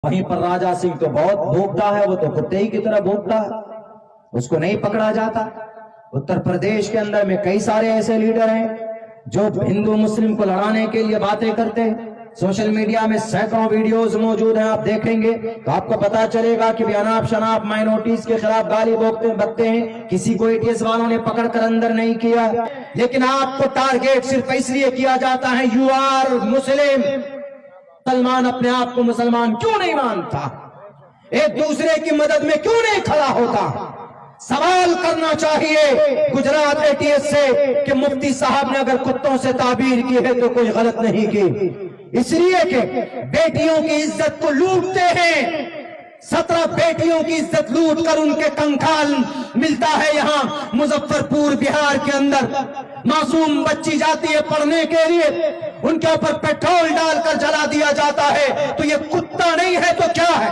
वहीं पर राजा सिंह तो बहुत भोगता है, वो तो कुत्ते ही की तरह भोगता है, उसको नहीं पकड़ा जाता। उत्तर प्रदेश के अंदर में कई सारे ऐसे लीडर हैं जो हिंदू मुस्लिम को लड़ाने के लिए बातें करते हैं। सोशल मीडिया में सैकड़ों वीडियोस मौजूद हैं, आप देखेंगे तो आपको पता चलेगा कि अनाप शनाप माइनॉरिटीज के खिलाफ गाली बकते हैं। किसी को एटीएस वालों ने पकड़ कर अंदर नहीं किया, लेकिन आपको टारगेट सिर्फ इसलिए किया जाता है यू आर मुस्लिम। सलमान अपने आप को मुसलमान क्यों नहीं मानता? एक दूसरे की मदद में क्यों नहीं खड़ा होता? सवाल करना चाहिए गुजरात एटीएस से कि मुफ्ती साहब ने अगर कुत्तों से ताबीर की है तो कोई गलत नहीं की, इसलिए कि बेटियों की इज्जत को लूटते हैं। 17 बेटियों की इज्जत लूट कर उनके कंकाल मिलता है यहाँ मुजफ्फरपुर बिहार के अंदर। मासूम बच्ची जाती है पढ़ने के लिए, उनके ऊपर पेट्रोल डालकर जला दिया जाता है। तो ये कुत्ता नहीं है तो क्या है?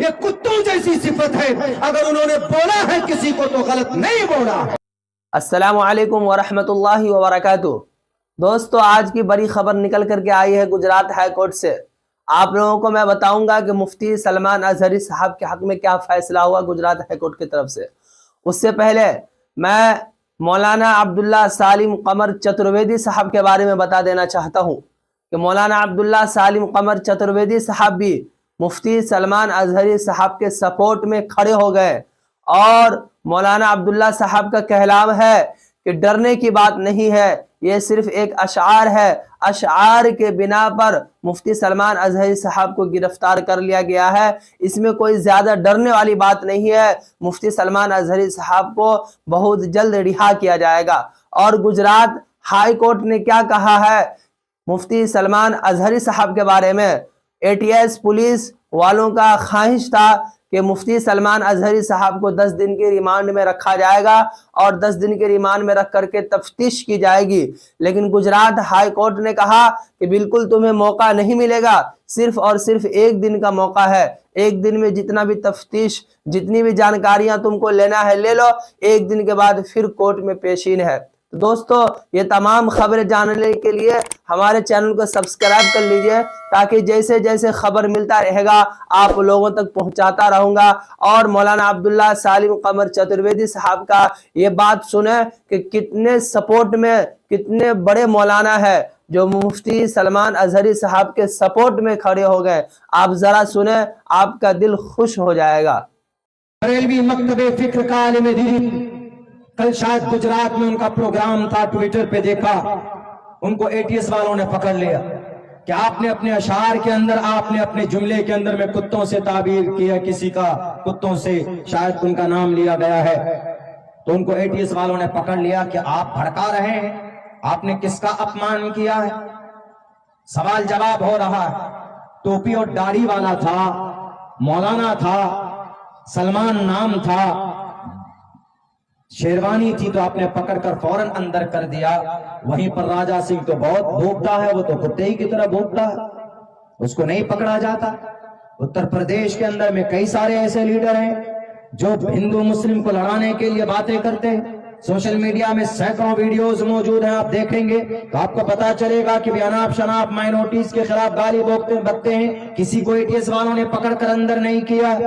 ये कुत्तों जैसी सिफत है। अगर उन्होंने बोला है किसी को तो गलत नहीं बोला। अस्सलामु अलैकुम वरहमतुल्लाहि वबरकातुहू। दोस्तों, आज की बड़ी खबर निकल करके आई है गुजरात हाई कोर्ट से। आप लोगों को मैं बताऊंगा कि मुफ्ती सलमान अजहरी साहब के हक में क्या फैसला हुआ गुजरात हाई कोर्ट की तरफ से। उससे पहले मैं मौलाना अब्दुल्ला सालिम कमर चतुर्वेदी साहब के बारे में बता देना चाहता हूं कि मौलाना अब्दुल्ला सालिम कमर चतुर्वेदी साहब भी मुफ्ती सलमान अजहरी साहब के सपोर्ट में खड़े हो गए। और मौलाना अब्दुल्ला साहब का कहलाम है कि डरने की बात नहीं है, ये सिर्फ एक अशआर है। अशआर के बिना पर मुफ्ती सलमान अजहरी साहब को गिरफ्तार कर लिया गया है। इसमें कोई ज्यादा डरने वाली बात नहीं है। मुफ्ती सलमान अजहरी साहब को बहुत जल्द रिहा किया जाएगा। और गुजरात हाई कोर्ट ने क्या कहा है मुफ्ती सलमान अजहरी साहब के बारे में? एटीएस पुलिस वालों का ख्वाहिश था कि मुफ्ती सलमान अजहरी साहब को 10 दिन के रिमांड में रखा जाएगा और 10 दिन के रिमांड में रख करके तफ्तीश की जाएगी। लेकिन गुजरात हाई कोर्ट ने कहा कि बिल्कुल तुम्हें मौका नहीं मिलेगा, सिर्फ और सिर्फ 1 दिन का मौका है। 1 दिन में जितना भी तफ्तीश, जितनी भी जानकारियां तुमको लेना है ले लो, 1 दिन के बाद फिर कोर्ट में पेशीन है। तो दोस्तों, ये तमाम खबरें जानने के लिए हमारे चैनल को सब्सक्राइब कर लीजिए, ताकि जैसे जैसे खबर मिलता रहेगा आप लोगों तक पहुंचाता रहूंगा। और मौलाना अब्दुल्ला सालिम कमर चतुर्वेदी साहब का ये बात सुने कि कितने सपोर्ट में, कितने बड़े मौलाना है जो मुफ्ती सलमान अजहरी साहब के सपोर्ट में खड़े हो गए। आप जरा सुने, आपका दिल खुश हो जाएगा। बरेलवी मकतबे फिक्र का आलिम दीन, कल शायद गुजरात में उनका प्रोग्राम था, ट्विटर पे देखा, उनको एटीएस वालों ने पकड़ लिया कि आपने अपने अशार के अंदर, आपने अपने जुमले के अंदर में कुत्तों से ताबीर किया, किसी का कुत्तों से शायद उनका नाम लिया गया है। तो उनको एटीएस वालों ने पकड़ लिया कि आप भड़का रहे हैं, आपने किसका अपमान किया है। सवाल जवाब हो रहा है। टोपी और दाढ़ी वाला था, मौलाना था, सलमान नाम था, शेरवानी थी, तो आपने पकड़कर फौरन अंदर कर दिया। वहीं पर राजा सिंह तो बहुत भोगता है, वो तो कुत्ते ही की तरह भोगता है, उसको नहीं पकड़ा जाता। उत्तर प्रदेश के अंदर में कई सारे ऐसे लीडर हैं जो हिंदू मुस्लिम को लड़ाने के लिए बातें करते हैं। सोशल मीडिया में सैकड़ों वीडियोस मौजूद हैं, आप देखेंगे तो आपको पता चलेगा कि अनाप शनाप माइनॉरिटीज के खिलाफ गाली बकते हैं। किसी को एटीएस वालों ने पकड़कर अंदर नहीं किया।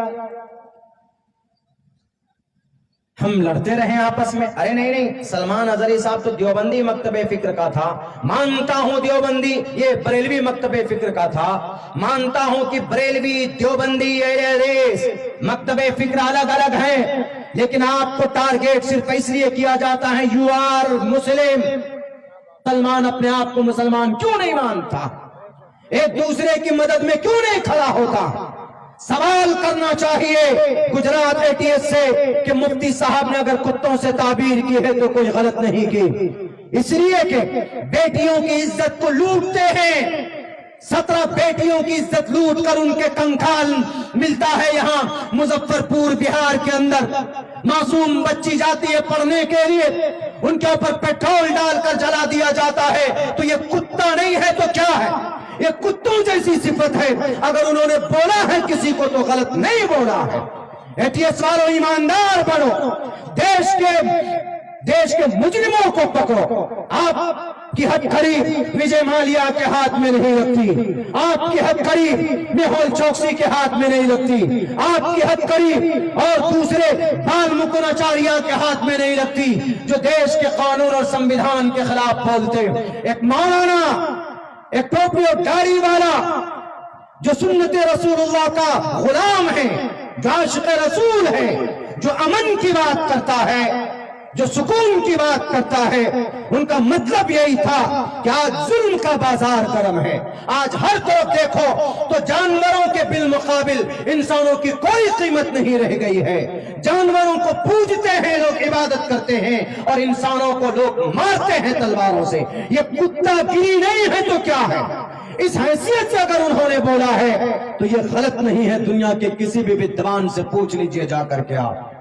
हम लड़ते रहे आपस में? अरे नहीं नहीं, सलमान अजहरी साहब तो देवबंदी मकतबे फिक्र का था, मानता हूं देवबंदी, ये बरेलवी मकतबे फिक्र का था, मानता हूं कि बरेलवी, देवबंदी, मकतबे फिक्र अलग अलग हैं, लेकिन आपको टारगेट सिर्फ इसलिए किया जाता है यू आर मुस्लिम। सलमान अपने आप को मुसलमान क्यों नहीं मानता? एक दूसरे की मदद में क्यों नहीं खड़ा होता? सवाल करना चाहिए गुजरात एटीएस से कि मुफ्ती साहब ने अगर कुत्तों से ताबीर की है तो कोई गलत नहीं की, इसलिए कि बेटियों की इज्जत को लूटते हैं। 17 बेटियों की इज्जत लूट कर उनके कंकाल मिलता है यहाँ मुजफ्फरपुर बिहार के अंदर। मासूम बच्ची जाती है पढ़ने के लिए, उनके ऊपर पेट्रोल डालकर जला दिया जाता है। तो ये कुत्ता नहीं है तो क्या है? ये कुत्तों जैसी सिफत है। अगर उन्होंने बोला है किसी को तो गलत नहीं बोला है। एटीएस वालों, ईमानदार बनो, देश के मुजरिमों को पकड़ो। आप की हथकड़ी विजय माल्या के हाथ में नहीं लगती, आपकी हथकड़ी मेहुल चौकसी के हाथ में नहीं लगती, आपकी हथकड़ी और दूसरे बाल मुकुंदाचार्य के हाथ में नहीं लगती जो देश के कानून और संविधान के खिलाफ बोलते। एक मौलाना, एक टोपी और दाढ़ी वाला जो सुन्नत रसूलुल्लाह का गुलाम है, जो आशिक रसूल है, जो अमन की बात करता है, जो सुकून की बात करता है, उनका मतलब यही था कि आज जुल्म का बाजार गर्म है। आज हर तरफ देखो तो जानवरों के बिलमुकाबिल इंसानों की कोई कीमत नहीं रह गई है। जानवरों को पूजते हैं लोग, इबादत करते हैं, और इंसानों को लोग मारते हैं तलवारों से। ये कुत्तागिरी नहीं है तो क्या है? इस हैसियत से अगर उन्होंने बोला है तो ये गलत नहीं है। दुनिया के किसी भी विद्वान से पूछ लीजिए जाकर के आप।